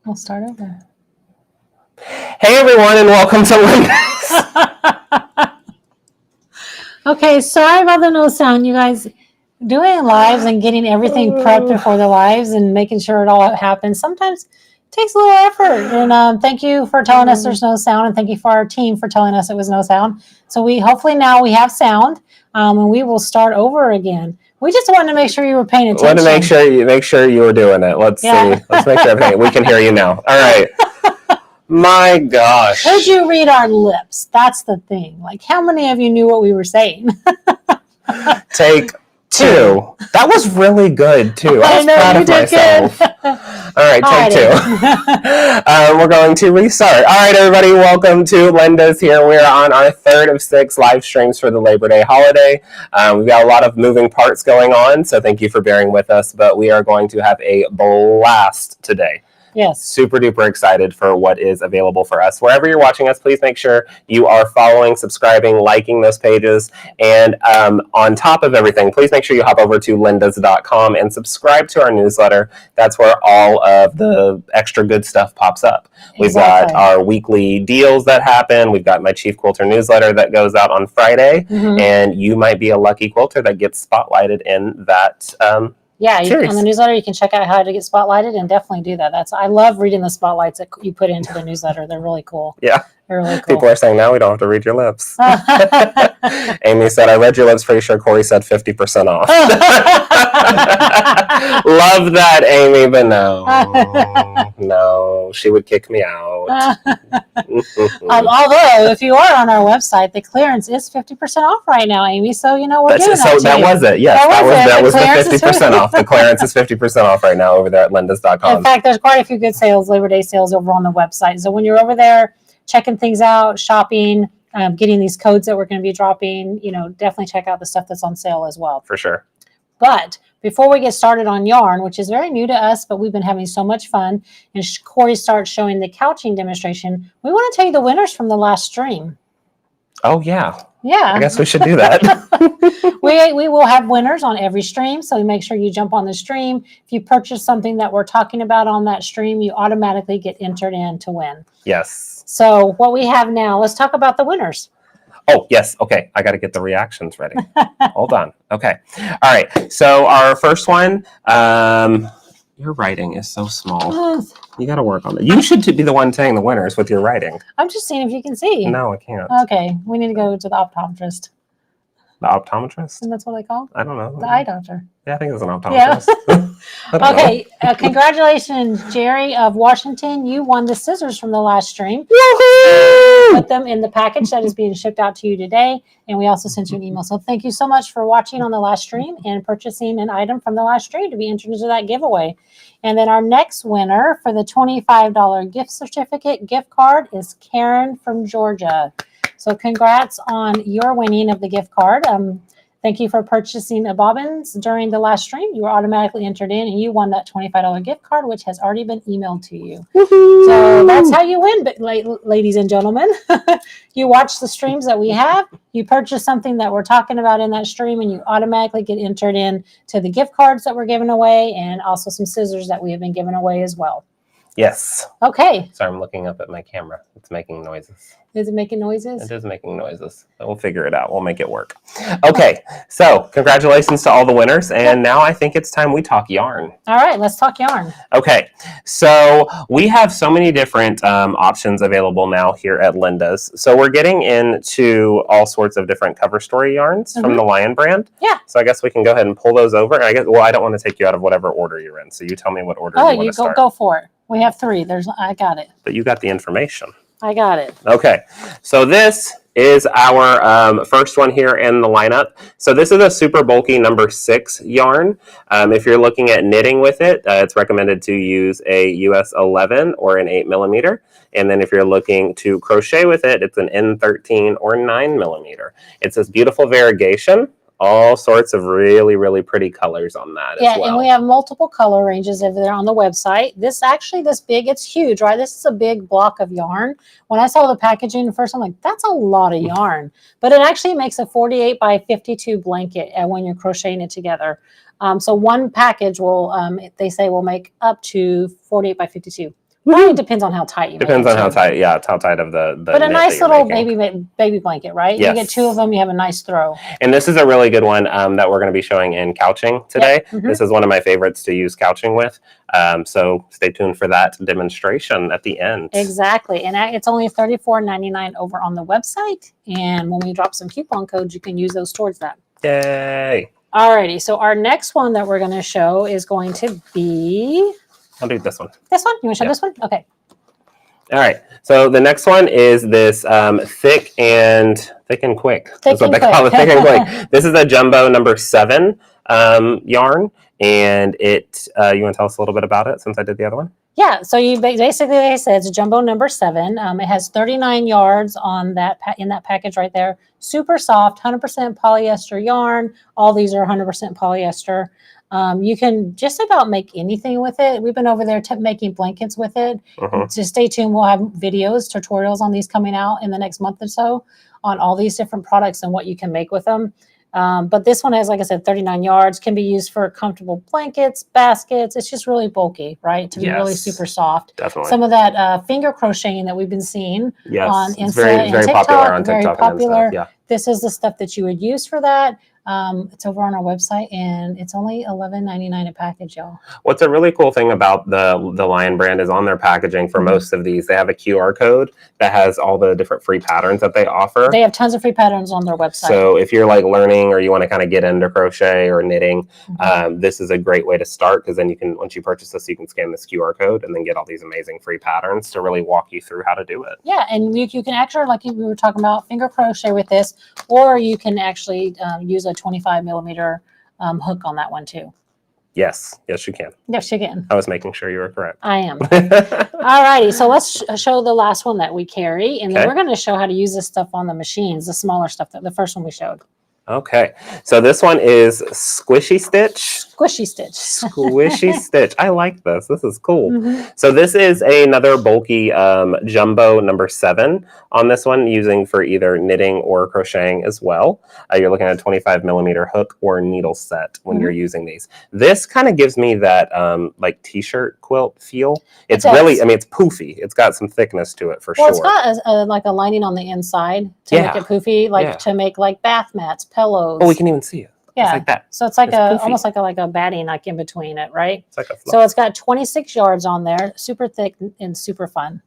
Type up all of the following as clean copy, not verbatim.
We'll start over. Hey everyone, and welcome to Linda's. Okay, sorry about the no sound, you guys. Doing lives and getting everything prepped before the lives and making sure it all happens sometimes takes a little effort. And thank you for telling us there's no sound, and thank you for our team for telling us it was no sound. So we hopefully now we have sound, and we will start over again. We just wanted to make sure you were paying attention. Want to make sure you were doing it. Let's see. Let's make sure everything we can hear you now. All right. My gosh. Could you read our lips? That's the thing. Like, how many of you knew what we were saying? Take two. That was really good too. I was proud of myself. All right, take two. We're going to restart. All right, everybody, welcome to Linda's here. We're on our third of 6 live streams for the Labor Day holiday. We've got a lot of moving parts going on, so thank you for bearing with us, but we are going to have a blast today. Yes. Super duper excited for what is available for us. Wherever you're watching us, please make sure you are following, subscribing, liking those pages. And on top of everything, please make sure you hop over to lyndas.com and subscribe to our newsletter. That's where all of the extra good stuff pops up. We've got our weekly deals that happen. We've got my Chief Quilter newsletter that goes out on Friday. Mm-hmm. And you might be a lucky quilter that gets spotlighted in that on the newsletter, you can check out how to get spotlighted and definitely do that. I love reading the spotlights that you put into the newsletter. They're really cool. Yeah. They're really cool. People are saying now we don't have to read your lips. Amy said, I read your lips, pretty sure Corey said 50% off. Love that, Amy, but no, she would kick me out. Although, if you are on our website, the clearance is 50% off right now, Amy. So, we're giving that to you. That was it. Yes, that was the 50% off. The clearance is 50% off right now over there at lyndas.com. In fact, there's quite a few good sales, Labor Day sales over on the website. So when you're over there checking things out, shopping, getting these codes that we're going to be dropping, definitely check out the stuff that's on sale as well. For sure. But before we get started on yarn, which is very new to us, but we've been having so much fun, and Corey starts showing the couching demonstration, we want to tell you the winners from the last stream. Oh, yeah. Yeah. I guess we should do that. We will have winners on every stream, so make sure you jump on the stream. If you purchase something that we're talking about on that stream, you automatically get entered in to win. Yes. So what we have now, let's talk about the winners. Oh, yes. Okay. I got to get the reactions ready. Hold on. Okay. All right. So our first one, your writing is so small. You got to work on it. You should be the one saying the winners with your writing. I'm just seeing if you can see. No, I can't. Okay. We need to go to the optometrist. The optometrist? And that's what they call? I don't know. The eye doctor. Yeah, I think it's an optometrist. Yeah. Okay. Congratulations, Jerry of Washington. You won the scissors from the last stream. Woohoo! Put them in the package that is being shipped out to you today. And we also sent you an email. So thank you so much for watching on the last stream and purchasing an item from the last stream to be entered into that giveaway. And then our next winner for the $25 gift certificate gift card is Karen from Georgia. So congrats on your winning of the gift card. Thank you for purchasing a bobbins during the last stream. You were automatically entered in, and you won that $25 gift card, which has already been emailed to you. Woo-hoo! So that's how you win, ladies and gentlemen. You watch the streams that we have, you purchase something that we're talking about in that stream, and you automatically get entered in to the gift cards that we're giving away, and also some scissors that we have been giving away as well. Yes. Okay. Sorry, I'm looking up at my camera. It's making noises. Is it making noises? It is making noises. We'll figure it out. We'll make it work. Okay. So congratulations to all the winners. And now I think it's time we talk yarn. All right. Let's talk yarn. Okay. So we have so many different options available now here at Linda's. So we're getting into all sorts of different cover story yarns from the Lion brand. Yeah. So I guess we can go ahead and pull those over. And I don't want to take you out of whatever order you're in. So you tell me what order you want to start. Go for it. We have 3. I got it. But you got the information. I got it. Okay. So this is our first one here in the lineup. So this is a super bulky number 6 yarn. If you're looking at knitting with it, it's recommended to use a US 11 or an 8mm. And then if you're looking to crochet with it, it's an N13 or 9mm. It's this beautiful variegation. All sorts of really, really pretty colors on that as well. Yeah, and we have multiple color ranges over there on the website. This big, it's huge, right? This is a big block of yarn. When I saw the packaging first, I'm like, that's a lot of yarn. But it actually makes a 48 by 52 blanket when you're crocheting it together. So one package will, they say, will make up to 48 by 52. Probably depends on how tight you Depends make it. on how tight. Yeah, it's how tight of the But a knit nice that you're little making. baby blanket, right? Yes. You get 2 of them, you have a nice throw. And this is a really good one that we're going to be showing in couching today. Yep. This is one of my favorites to use couching with. So stay tuned for that demonstration at the end. Exactly. And it's only $34.99 over on the website. And when we drop some coupon codes, you can use those towards that. Yay. Alrighty. So our next one that we're going to show is going to be... I'll do this one. This one? You want to show this one? Okay. All right. So the next one is this thick and quick. That's what they call it, thick and quick. This is a jumbo number 7 yarn, and it. You want to tell us a little bit about it since I did the other one? Yeah. So you basically, like I said, it's a jumbo number 7. It has 39 yards on that in that package right there. Super soft, 100% polyester yarn. All these are 100% polyester. You can just about make anything with it. We've been over there making blankets with it. So stay tuned. We'll have videos, tutorials on these coming out in the next month or so on all these different products and what you can make with them. But this one has, like I said, 39 yards, can be used for comfortable blankets, baskets. It's just really bulky, right? To be really super soft. Definitely. Some of that finger crocheting that we've been seeing on Insta very and TikTok, popular on TikTok. Very popular. Yeah. This is the stuff that you would use for that. It's over on our website, and it's only $11.99 a package, y'all. What's a really cool thing about the Lion brand is on their packaging for most of these, they have a QR code that has all the different free patterns that they offer. They have tons of free patterns on their website. So if you're like learning or you want to kind of get into crochet or knitting, this is a great way to start, because then you can, once you purchase this, you can scan this QR code and then get all these amazing free patterns to really walk you through how to do it. Yeah, and you can actually, like we were talking about, finger crochet with this, or you can actually use a 25 millimeter hook on that one too. Yes, you can. Yes, you can. I was making sure you were correct. I am. All righty, so let's show the last one that we carry, and then we're going to show how to use this stuff on the machines, the smaller stuff, the first one we showed. Okay, so this one is Squishy Stitch. Squishy Stitch. Squishy Stitch. I like this. This is cool. So this is another bulky jumbo number 7 on this one, using for either knitting or crocheting as well. You're looking at a 25 millimeter hook or needle set when you're using these. This kind of gives me that like t-shirt quilt feel. It's really, I mean, it's poofy. It's got some thickness to it for sure. Well, it's got like a lining on the inside to make it poofy, like to make like bath mats, pillows. Oh, we can even see it. Yeah, it's like that. So it's like almost like a batting like in between it, right? It's like a fluff. So it's got 26 yards on there, super thick and super fun.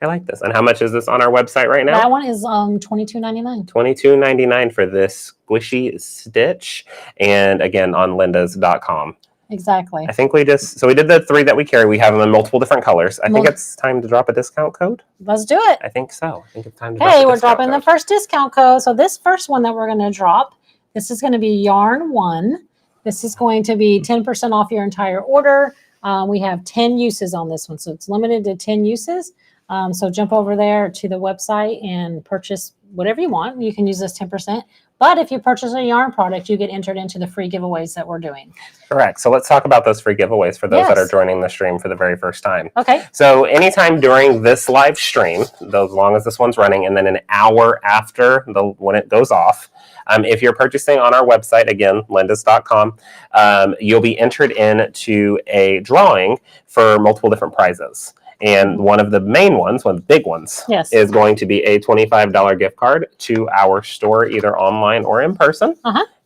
I like this. And how much is this on our website right now? That one is $22.99. $22.99 for this Squishy Stitch, and again on lyndas.com. Exactly. I think we did the 3 that we carry. We have them in multiple different colors. I think it's time to drop a discount code. Let's do it. I think so. I think it's time to drop a discount we're dropping the first discount code. So this first one that we're going to drop, this is going to be Yarn 1. This is going to be 10% off your entire order. We have 10 uses on this one, so it's limited to 10 uses. So jump over there to the website and purchase whatever you want. You can use this 10%. But if you purchase a yarn product, you get entered into the free giveaways that we're doing. Correct. So let's talk about those free giveaways for those that are joining the stream for the very first time. Okay. So anytime during this live stream, as long as this one's running, and then an hour after when it goes off, if you're purchasing on our website, again, lyndas.com, you'll be entered into a drawing for multiple different prizes. And one of the main ones, one of the big ones, is going to be a $25 gift card to our store, either online or in person,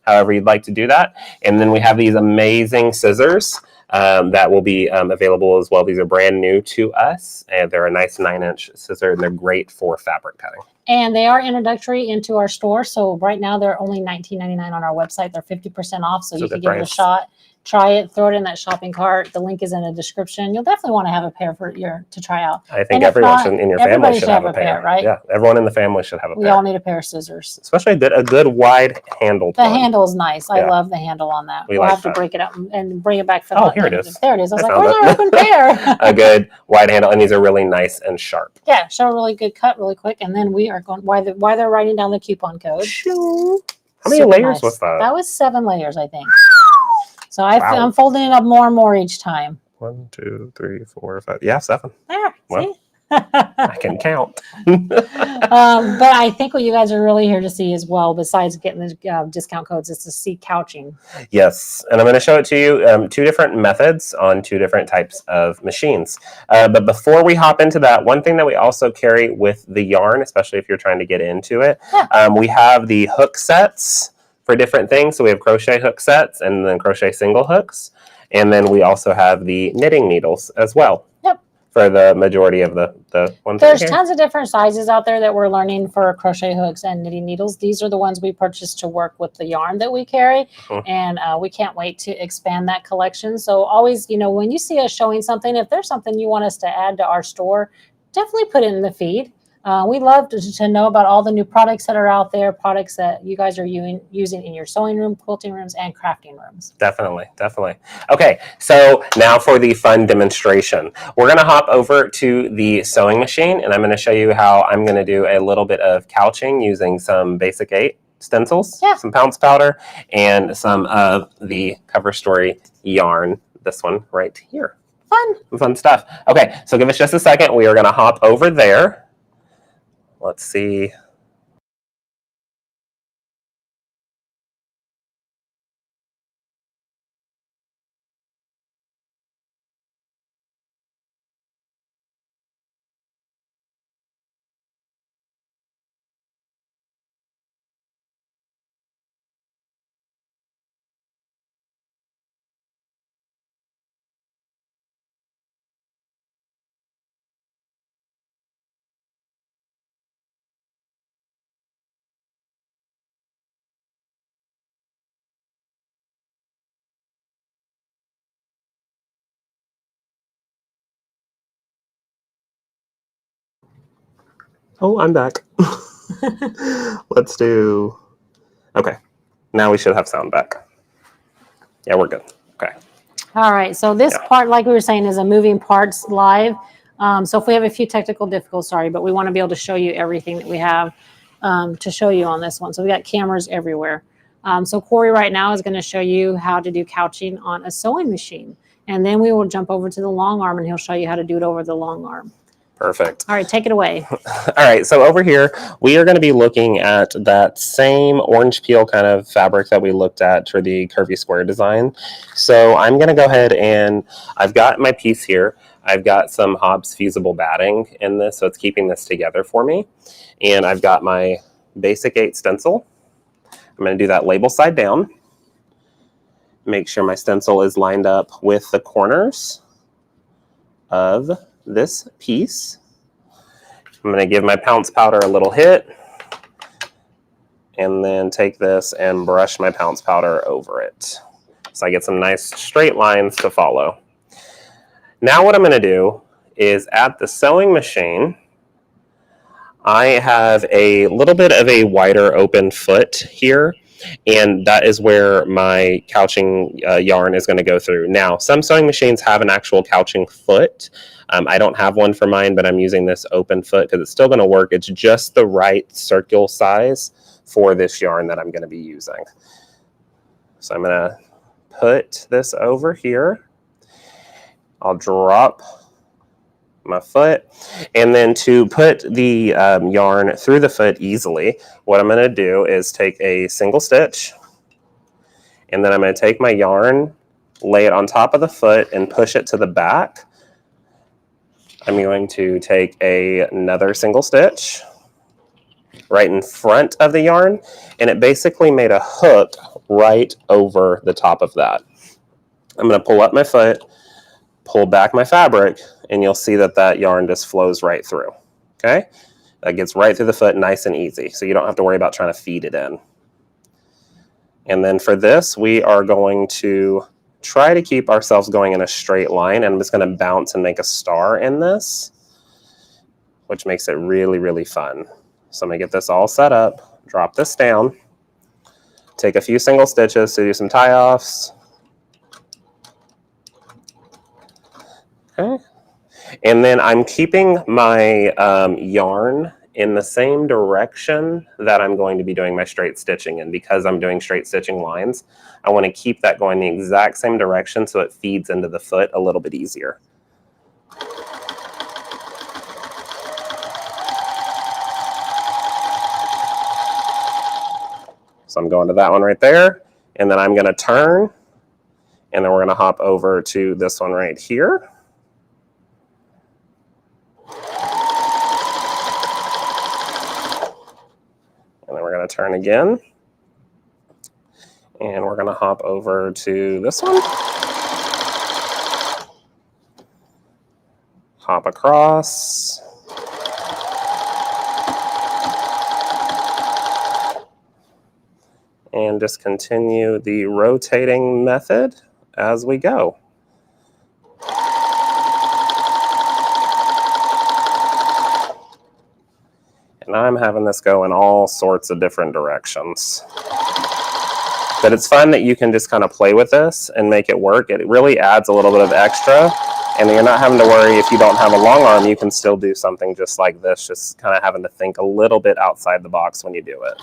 however you'd like to do that. And then we have these amazing scissors that will be available as well. These are brand new to us, and they're a nice 9-inch scissor, and they're great for fabric cutting. And they are introductory into our store. So right now they're only $19.99 on our website. They're 50% off, so you can give it a shot. Try it, throw it in that shopping cart. The link is in the description. You'll definitely want to have a pair to try out. I think everyone in your family should have a pair, right? Yeah, everyone in the family should have a pair. We all need a pair of scissors. Especially a good wide handled one. The handle is nice. I love the handle on that. We'll have to break it up and bring it back for the here it is. There it is. I was like, where's our open pair? A good wide handle, and these are really nice and sharp. Yeah, show a really good cut really quick, and then we are going, while they're writing down the coupon code. How many layers was that? That was 7 layers, I think. So I'm folding it up more and more each time. 1, 2, 3, 4, 5. Yeah, 7. There. Well, see? I can count. But I think what you guys are really here to see as well, besides getting the discount codes, is to see couching. Yes, and I'm going to show it to you, two different methods on two different types of machines. But before we hop into that, one thing that we also carry with the yarn, especially if you're trying to get into it, we have the hook sets for different things. So we have crochet hook sets and then crochet single hooks. And then we also have the knitting needles as well. Yep. For the majority of the ones. There's tons of different sizes out there that we're learning for crochet hooks and knitting needles. These are the ones we purchased to work with the yarn that we carry. And we can't wait to expand that collection. So always, when you see us showing something, if there's something you want us to add to our store, definitely put it in the feed. We love to know about all the new products that are out there, products that you guys are using in your sewing room, quilting rooms, and crafting rooms. Definitely. Okay, so now for the fun demonstration. We're going to hop over to the sewing machine, and I'm going to show you how I'm going to do a little bit of couching using some Basic 8 stencils, some pounce powder, and some of the Cover Story yarn, this one right here. Fun stuff. Okay, so give us just a second. We are going to hop over there. Let's see. Oh, I'm back. Let's do... Okay. Now we should have sound back. Yeah, we're good. Okay. All right. So this part, like we were saying, is a moving parts live. So if we have a few technical difficulties, sorry, but we want to be able to show you everything that we have to show you on this one. So we got cameras everywhere. So Corey right now is going to show you how to do couching on a sewing machine. And then we will jump over to the long arm and he'll show you how to do it over the long arm. Perfect. All right, take it away. All right, so over here, we are going to be looking at that same orange peel kind of fabric that we looked at for the curvy square design. So I'm going to go ahead and I've got my piece here. I've got some Hobbs fusible batting in this, so it's keeping this together for me. And I've got my Basic 8 stencil. I'm going to do that label side down. Make sure my stencil is lined up with the corners of this piece. I'm going to give my pounce powder a little hit and then take this and brush my pounce powder over it. So I get some nice straight lines to follow. Now what I'm going to do is at the sewing machine, I have a little bit of a wider open foot here, and that is where my couching yarn is going to go through. Now, some sewing machines have an actual couching foot. I don't have one for mine, but I'm using this open foot because it's still going to work. It's just the right circle size for this yarn that I'm going to be using. So I'm going to put this over here. I'll drop my foot, and then to put the yarn through the foot easily, what I'm going to do is take a single stitch, and then I'm going to take my yarn, lay it on top of the foot, and push it to the back. I'm going to take another single stitch right in front of the yarn, and it basically made a hook right over the top of that. I'm going to pull up my foot, pull back my fabric, and you'll see that that yarn just flows right through. Okay? That gets right through the foot nice and easy, so you don't have to worry about trying to feed it in. And then for this, we are going to try to keep ourselves going in a straight line, and I'm just going to bounce and make a star in this, which makes it really, really fun. So I'm going to get this all set up, drop this down, take a few single stitches to do some tie-offs. Okay. And then I'm keeping my yarn in the same direction that I'm going to be doing my straight stitching in. Because I'm doing straight stitching lines, I want to keep that going the exact same direction so it feeds into the foot a little bit easier. So I'm going to that one right there, and then I'm going to turn, and then we're going to hop over to this one right here. And then we're going to turn again, and we're going to hop over to this one. Hop across. And just continue the rotating method as we go. And I'm having this go in all sorts of different directions. But it's fun that you can just kind of play with this and make it work. It really adds a little bit of extra, and you're not having to worry if you don't have a long arm. You can still do something just like this, just kind of having to think a little bit outside the box when you do it.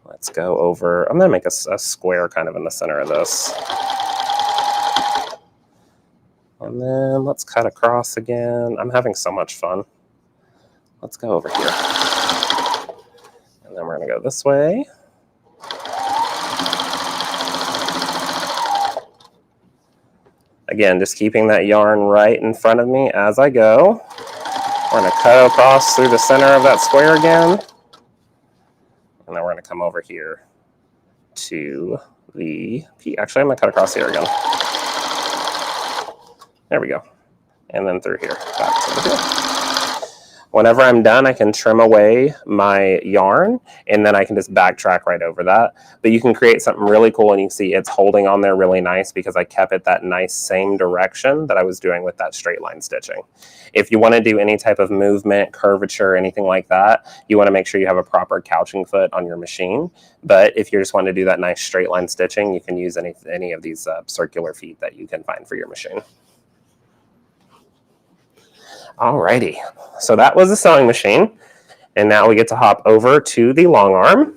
Let's go over, I'm going to make a square kind of in the center of this. And then let's cut across again. I'm having so much fun. Let's go over here. And then we're going to go this way. Again, just keeping that yarn right in front of me as I go. We're going to cut across through the center of that square again. And then we're going to come over here to the P. Actually, I'm going to cut across here again. There we go. And then through here, back to the here. Whenever I'm done, I can trim away my yarn, and then I can just backtrack right over that. But you can create something really cool, and you can see it's holding on there really nice because I kept it that nice same direction that I was doing with that straight line stitching. If you want to do any type of movement, curvature, anything like that, you want to make sure you have a proper couching foot on your machine. But if you just want to do that nice straight line stitching, you can use any of these circular feet that you can find for your machine. Alrighty, so that was the sewing machine, and now we get to hop over to the long arm.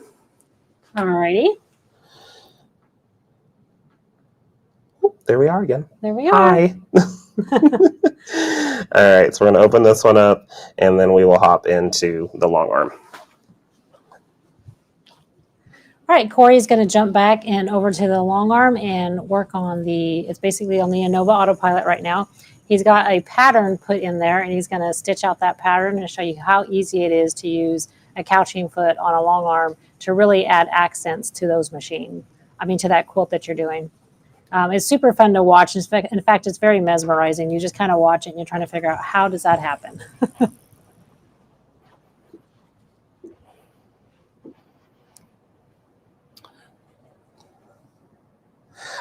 Alrighty. There we are again. There we are. Hi. All right, so we're going to open this one up, and then we will hop into the long arm. All right, Corey's going to jump back and over to the long arm and work on it's basically on the Innova Autopilot right now. He's got a pattern put in there, and he's going to stitch out that pattern and show you how easy it is to use a couching foot on a long arm to really add accents to to that quilt that you're doing. It's super fun to watch. In fact, it's very mesmerizing. You just kind of watch it and you're trying to figure out how does that happen.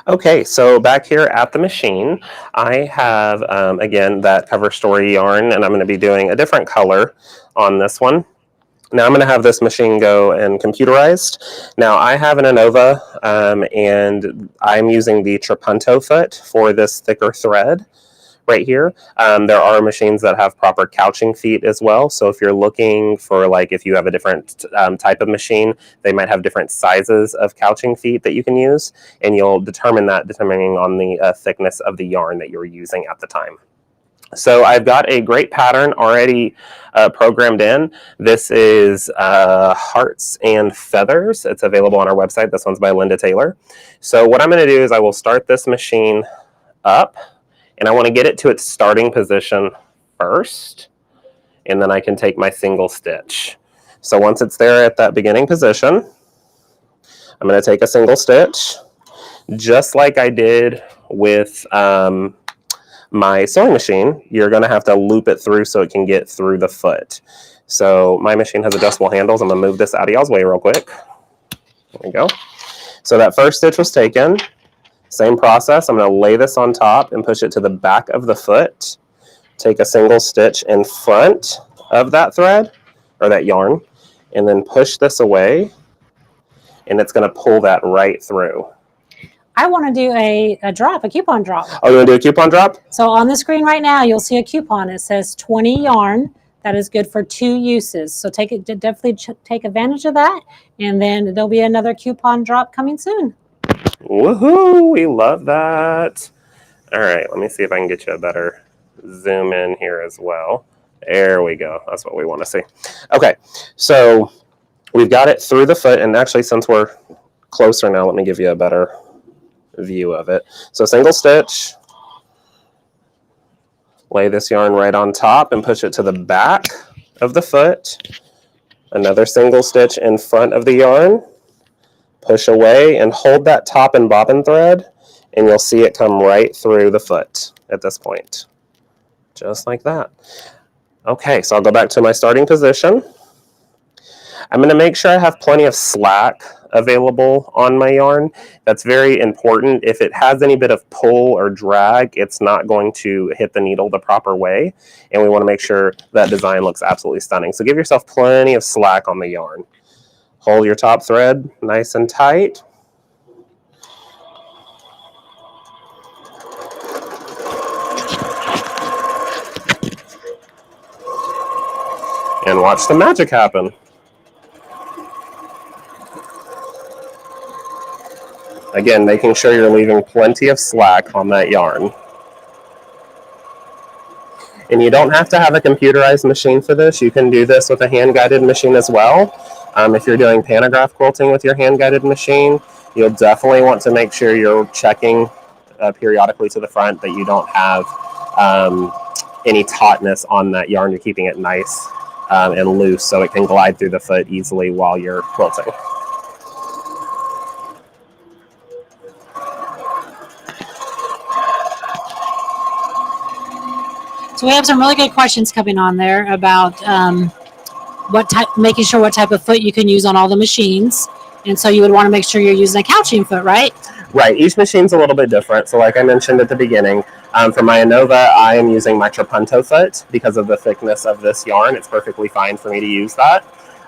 Okay, so back here at the machine, I have, again, that cover story yarn, and I'm going to be doing a different color on this one. Now I'm going to have this machine go and computerized. Now I have an Innova, and I'm using the Trapunto foot for this thicker thread right here. There are machines that have proper couching feet as well. So if you're looking for, like, if you have a different type of machine, they might have different sizes of couching feet that you can use, and you'll determine that depending on the thickness of the yarn that you're using at the time. So I've got a great pattern already programmed in. This is Hearts and Feathers. It's available on our website. This one's by Linda Taylor. So what I'm going to do is I will start this machine up, and I want to get it to its starting position first, and then I can take my single stitch. So once it's there at that beginning position, I'm going to take a single stitch, just like I did with my sewing machine. You're going to have to loop it through so it can get through the foot. So my machine has adjustable handles. I'm going to move this out of y'all's way real quick. There we go. So that first stitch was taken. Same process. I'm going to lay this on top and push it to the back of the foot. Take a single stitch in front of that thread or that yarn, and then push this away, and it's going to pull that right through. I want to do a coupon drop. Oh, you want to do a coupon drop? So on the screen right now, you'll see a coupon. It says 20 yarn. That is good for 2 uses. So definitely take advantage of that. And then there'll be another coupon drop coming soon. Woohoo! We love that. All right, let me see if I can get you a better zoom in here as well. There we go. That's what we want to see. Okay, so we've got it through the foot, and actually since we're closer now, let me give you a better view of it. So single stitch, lay this yarn right on top and push it to the back of the foot. Another single stitch in front of the yarn, push away and hold that top and bobbin thread, and you'll see it come right through the foot at this point, just like that. Okay, so I'll go back to my starting position. I'm going to make sure I have plenty of slack available on my yarn. That's very important. If it has any bit of pull or drag, it's not going to hit the needle the proper way, and we want to make sure that design looks absolutely stunning. So give yourself plenty of slack on the yarn. Hold your top thread nice and tight. And watch the magic happen. Again, making sure you're leaving plenty of slack on that yarn. And you don't have to have a computerized machine for this. You can do this with a hand-guided machine as well. If you're doing pantograph quilting with your hand-guided machine, you'll definitely want to make sure you're checking periodically to the front that you don't have any tautness on that yarn. You're keeping it nice and loose so it can glide through the foot easily while you're quilting. So we have some really good questions coming on there about making sure what type of foot you can use on all the machines. And so you would want to make sure you're using a couching foot, right? Right. Each machine's a little bit different. So like I mentioned at the beginning, for my Anova, I am using my trapunto foot because of the thickness of this yarn. It's perfectly fine for me to use that.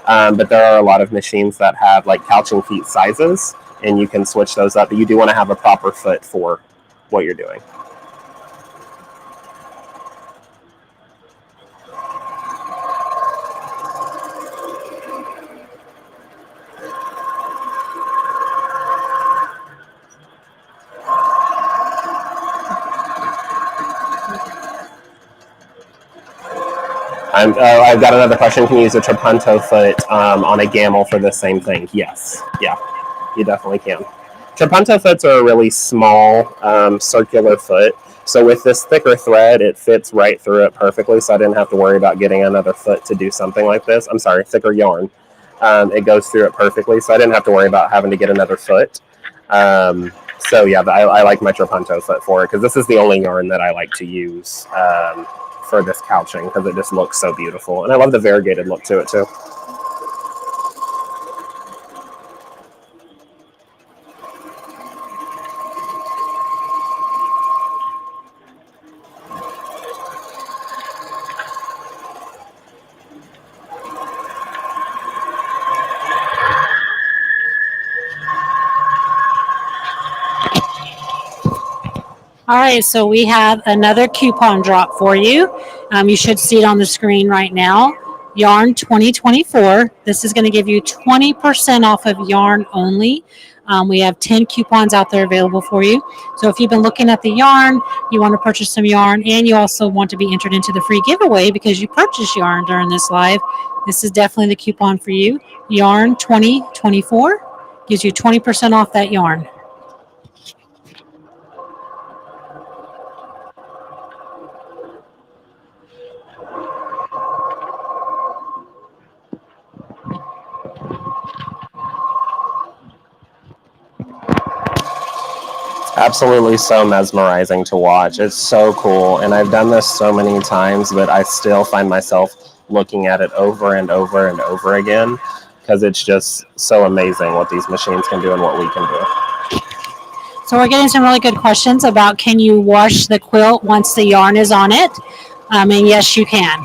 But there are a lot of machines that have like couching feet sizes, and you can switch those up. But you do want to have a proper foot for what you're doing. I've got another question. Can you use a trapunto foot on a gamel for the same thing? Yes. Yeah, you definitely can. Trapunto foots are a really small circular foot. So with this thicker thread, it fits right through it perfectly. So I didn't have to worry about getting another foot to do something like this. I'm sorry, thicker yarn. It goes through it perfectly. So I didn't have to worry about having to get another foot. So yeah, I like my trapunto foot for it because this is the only yarn that I like to use for this couching because it just looks so beautiful. And I love the variegated look to it too. All right, so we have another coupon drop for you. You should see it on the screen right now. Yarn 2024. This is going to give you 20% off of yarn only. We have 10 coupons out there available for you. So if you've been looking at the yarn, you want to purchase some yarn, and you also want to be entered into the free giveaway because you purchased yarn during this live, this is definitely the coupon for you. Yarn 2024 gives you 20% off that yarn. Absolutely so mesmerizing to watch. It's so cool. And I've done this so many times, but I still find myself looking at it over and over and over again because it's just so amazing what these machines can do and what we can do. So we're getting some really good questions about can you wash the quilt once the yarn is on it? And yes, you can.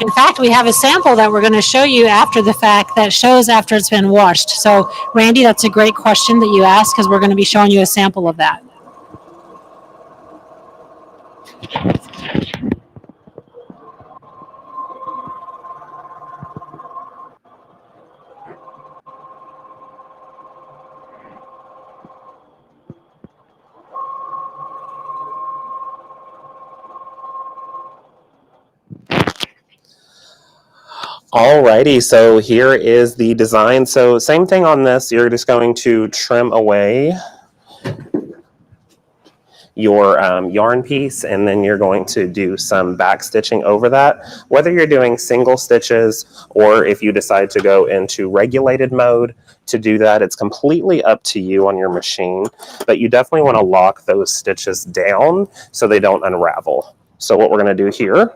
In fact, we have a sample that we're going to show you after the fact that shows after it's been washed. So, Randy, that's a great question that you asked because we're going to be showing you a sample of that. Alrighty, so here is the design. So same thing on this, you're just going to trim away your yarn piece, and then you're going to do some back stitching over that. Whether you're doing single stitches or if you decide to go into regulated mode to do that, it's completely up to you on your machine, but you definitely want to lock those stitches down so they don't unravel. So what we're going to do here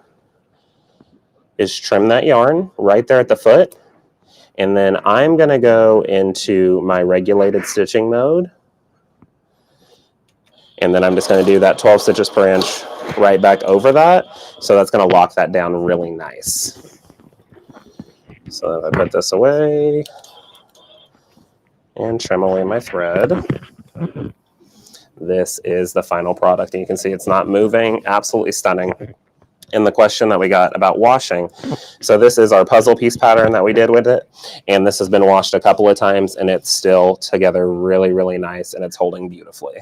is trim that yarn right there at the foot, and then I'm going to go into my regulated stitching mode, and then I'm just going to do that 12 stitches per inch right back over that, so that's going to lock that down really nice. So I put this away and trim away my thread. This is the final product, and you can see it's not moving. Absolutely stunning. And the question that we got about washing. So this is our puzzle piece pattern that we did with it. And this has been washed a couple of times and it's still together really, really nice, and it's holding beautifully.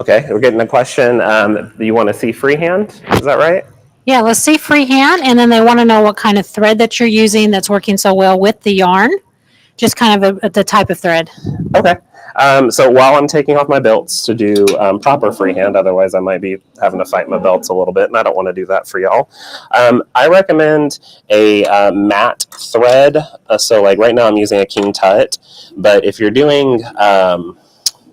Okay, we're getting a question. Do you want to see freehand? Is that right? Yeah, let's see freehand. And then they want to know what kind of thread that you're using that's working so well with the yarn. Just kind of the type of thread. Okay. So while I'm taking off my belts to do proper freehand, otherwise I might be having to fight my belts a little bit, and I don't want to do that for y'all. I recommend a matte thread. So like right now I'm using a King Tut, but if you're doing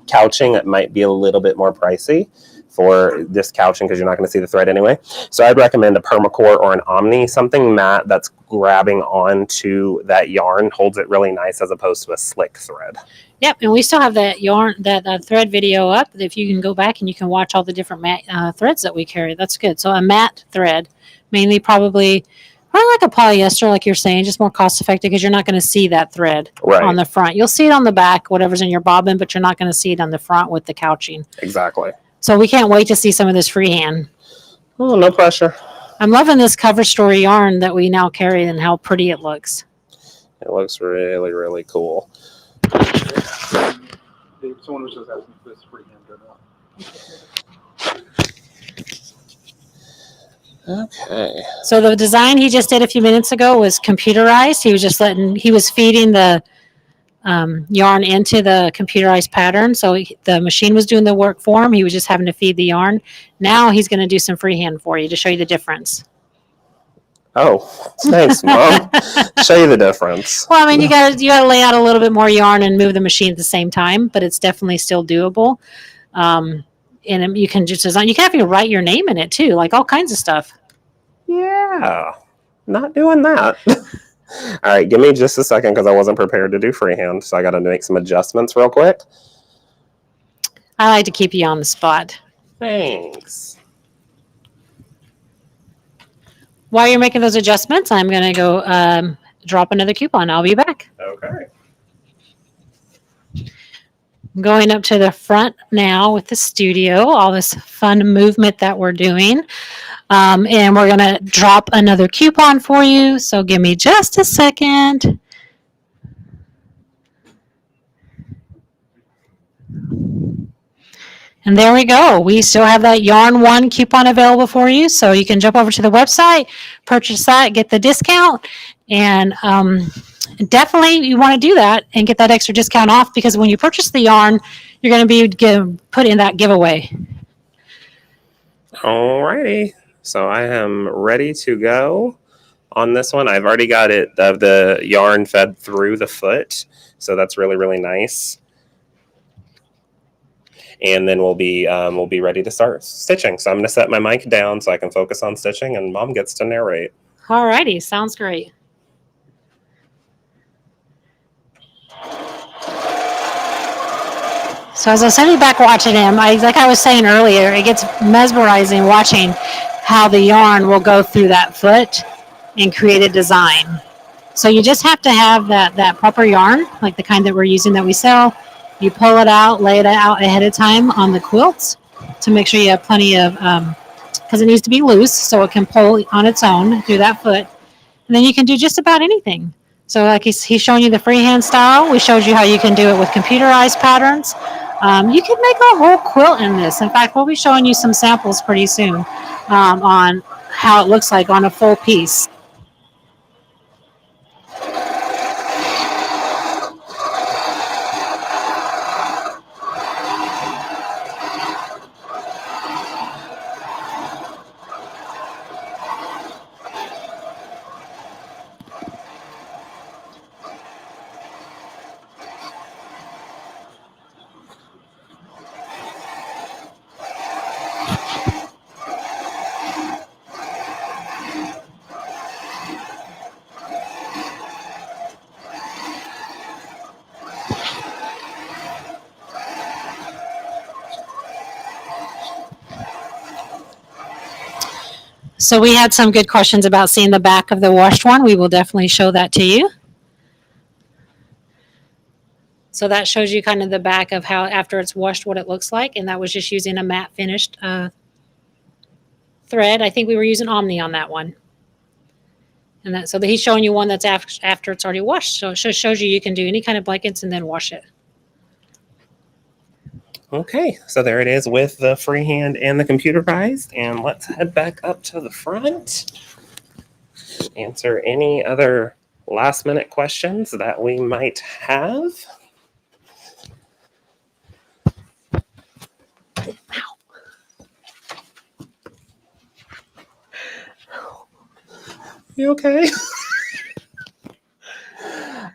couching, it might be a little bit more pricey for this couching because you're not going to see the thread anyway. So I'd recommend a permacore or an omni, something matte that's grabbing onto that yarn, holds it really nice as opposed to a slick thread. Yep, and we still have that yarn, that thread video up. If you can go back and you can watch all the different matte threads that we carry, that's good. So a matte thread, mainly probably like a polyester, like you're saying, just more cost effective because you're not going to see that thread on the front. You'll see it on the back, whatever's in your bobbin, but you're not going to see it on the front with the couching. Exactly. So we can't wait to see some of this freehand. Oh, no pressure. I'm loving this cover story yarn that we now carry and how pretty it looks. It looks really, really cool. Someone was just asking if this freehand or not. Okay. So the design he just did a few minutes ago was computerized. He was feeding the yarn into the computerized pattern. So the machine was doing the work for him. He was just having to feed the yarn. Now he's going to do some freehand for you to show you the difference. Oh, thanks, Mom. Show you the difference. Well, I mean, you got to lay out a little bit more yarn and move the machine at the same time, but it's definitely still doable. And you can just design. You can even write your name in it too, like all kinds of stuff. Yeah, not doing that. All right, give me just a second because I wasn't prepared to do freehand, so I got to make some adjustments real quick. I like to keep you on the spot. Thanks. While you're making those adjustments, I'm going to go drop another coupon. I'll be back. Okay. I'm going up to the front now with the studio, all this fun movement that we're doing. And we're going to drop another coupon for you. So give me just a second. And there we go. We still have that Yarn 1 coupon available for you. So you can jump over to the website, purchase that, get the discount. And definitely you want to do that and get that extra discount off because when you purchase the yarn, you're going to be put in that giveaway. Alrighty. So I am ready to go on this one. I've already got the yarn fed through the foot. So that's really, really nice. And then we'll be ready to start stitching. So I'm going to set my mic down so I can focus on stitching and Mom gets to narrate. Alrighty, sounds great. So as I was sitting back watching him, like I was saying earlier, it gets mesmerizing watching how the yarn will go through that foot and create a design. So you just have to have that proper yarn, like the kind that we're using that we sell. You pull it out, lay it out ahead of time on the quilts to make sure you have plenty of, because it needs to be loose so it can pull on its own through that foot. And then you can do just about anything. So like he's showing you the freehand style. We showed you how you can do it with computerized patterns. You can make a whole quilt in this. In fact, we'll be showing you some samples pretty soon on how it looks like on a full piece. So we had some good questions about seeing the back of the washed one. We will definitely show that to you. So that shows you kind of the back of how after it's washed what it looks like. And that was just using a matte finished thread. I think we were using Omni on that one. And that, so he's showing you one that's after it's already washed. So it just shows you can do any kind of blankets and then wash it. Okay, so there it is with the freehand and the computerized. And let's head back up to the front. Answer any other last minute questions that we might have. You okay?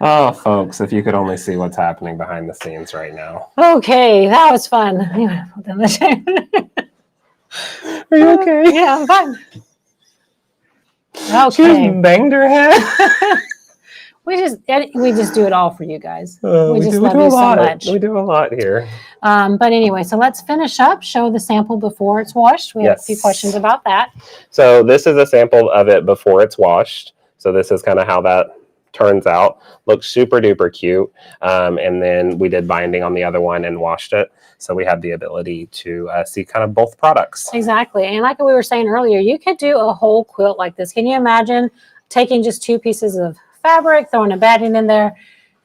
Oh, folks, if you could only see what's happening behind the scenes right now. Okay, that was fun. Are you okay? Yeah, I'm fine. She Okay. just banged her head. We just do it all for you guys. We just do love a you so lot. much. We do a lot here. But anyway, so let's finish up. Show the sample before it's washed. We have a few Yes. questions about that. So this is a sample of it before it's washed. So this is kind of how that turns out. Looks super duper cute. And then we did binding on the other one and washed it. So we have the ability to see kind of both products. Exactly. And like we were saying earlier, you could do a whole quilt like this. Can you imagine taking just 2 pieces of fabric, throwing a batting in there,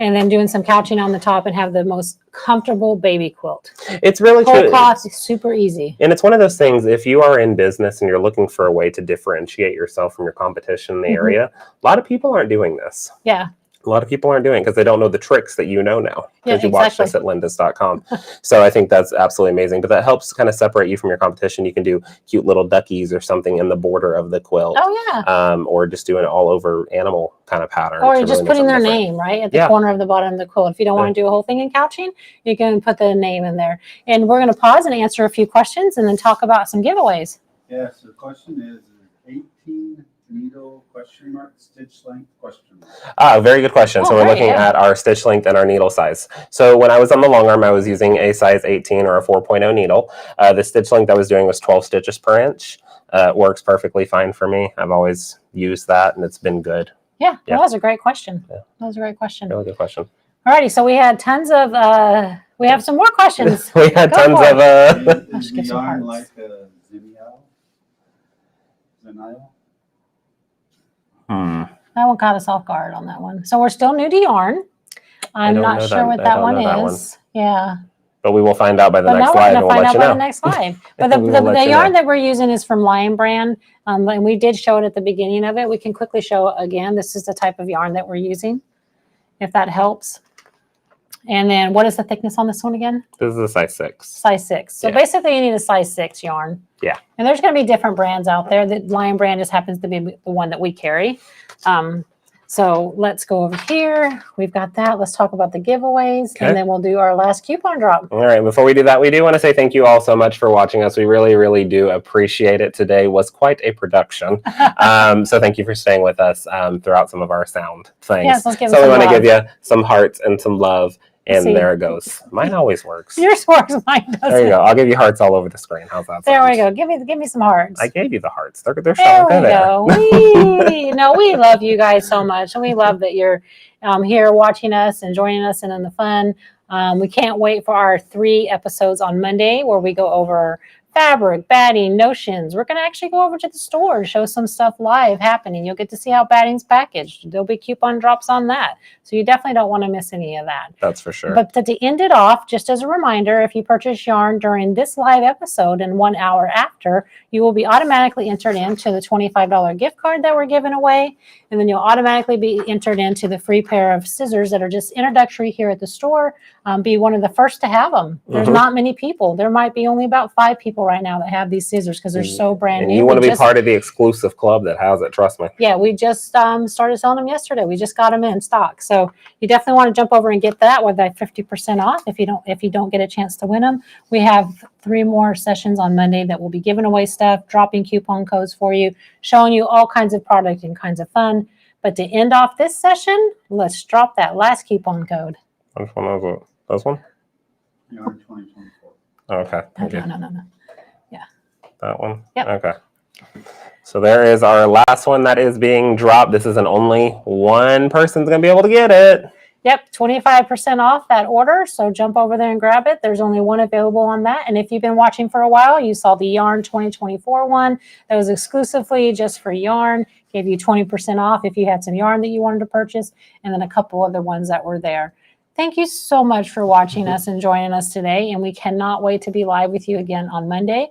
and then doing some couching on the top and have the most comfortable baby quilt? It's really Whole true. cloth is super easy. And it's one of those things, if you are in business and you're looking for a way to differentiate yourself from your competition in the area, a lot of people aren't doing this. Yeah. A lot of people aren't doing it because they don't know the tricks that you know now because Yeah, you watched us at lyndas.com. So I think that's absolutely amazing. But that helps kind of separate you from your competition. You can do cute little duckies or something in the border of the quilt. Oh, yeah. Or just doing an all over animal kind of pattern. Or to just really make putting their something different. name right at the corner of the bottom of the quilt. If you don't want to do a whole thing in couching, you can put the name in there. And we're going to pause and answer a few questions and then talk about some giveaways. Yes, the question is 18 needle stitch length ? Very good question. So we're looking at our stitch length and our needle size. So when I was on the long arm, I was using a size 18 or a 4.0 needle. The stitch length I was doing was 12 stitches per inch. It works perfectly fine for me. I've always used that and it's been good. Yeah, well, that was a great question. Yeah. That was a great question. Really good question. Alrighty, so we had tons of, we have some more questions. We had Go tons for of, Is the get some yarn hearts. like a zenile? That one caught us off guard on that one. So we're still new to yarn. I'm don't not know sure that- what I that don't one know that one. is. Yeah. But we will find out by the But now next we're live going and to we'll find let out you by know. the next live. But the, We will let the you yarn know. that we're using is from Lion Brand. And we did show it at the beginning of it. We can quickly show it again. This is the type of yarn that we're using, if that helps. And then what is the thickness on this one again? This is a size 6. Size 6. So Yeah. basically you need a size 6 yarn. Yeah. And there's going to be different brands out there. The Lion Brand just happens to be the one that we carry. So let's go over here. We've got that. Let's talk about the giveaways. Okay. And then we'll do our last coupon drop. All right, before we do that, we do want to say thank you all so much for watching us. We really, really do appreciate it. Today was quite a production. So thank you for staying with us throughout some of our sound things. Yes, let's give so them we some want to love. give you some hearts and some love And See. there it goes. Mine always works. Yours works, mine doesn't. There you go. I'll give you hearts all over the screen. How's that? There we sound? go. Give me some hearts. I gave you the hearts. They're There showing. we They're go. We love you guys so much, and we love that you're here watching us and joining us and in the fun. We can't wait for our 3 episodes on Monday where we go over fabric, batting, notions. We're going to actually go over to the store and show some stuff live happening. You'll get to see how batting's packaged. There'll be coupon drops on that. So you definitely don't want to miss any of that. That's for sure. But to end it off, just as a reminder, if you purchase yarn during this live episode and 1 hour after, you will be automatically entered into the $25 gift card that we're giving away. And then you'll automatically be entered into the free pair of scissors that are just introductory here at the store. Be one of the first to have them. There's not many people. There might be only about 5 people right now that have these scissors because they're so brand and new. you want to be part of the exclusive club that has it. Trust me. Yeah, we just started selling them yesterday. We just got them in stock. So you definitely want to jump over and get that with that 50% off if you don't get a chance to win them. We have 3 more sessions on Monday that will be giving away stuff, dropping coupon codes for you, showing you all kinds of product and kinds of fun. But to end off this session, let's drop that last coupon code. Which one is it? This one? Yarn 2024. Okay. No. That one? Yep. Okay. So there is our last one that is being dropped. This is only one person's going to be able to get it. Yep, 25% off that order. So jump over there and grab it. There's only one available on that. And if you've been watching for a while, you saw the Yarn 2024 one that was exclusively just for yarn. Gave you 20% off if you had some yarn that you wanted to purchase, and then a couple other ones that were there. Thank you so much for watching us and joining us today. And we cannot wait to be live with you again on Monday.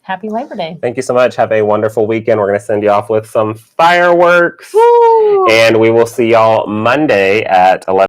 Happy Labor Day. Thank you so much. Have a wonderful weekend. We're going to send you off with some fireworks. Woo! And we will see y'all Monday at 11.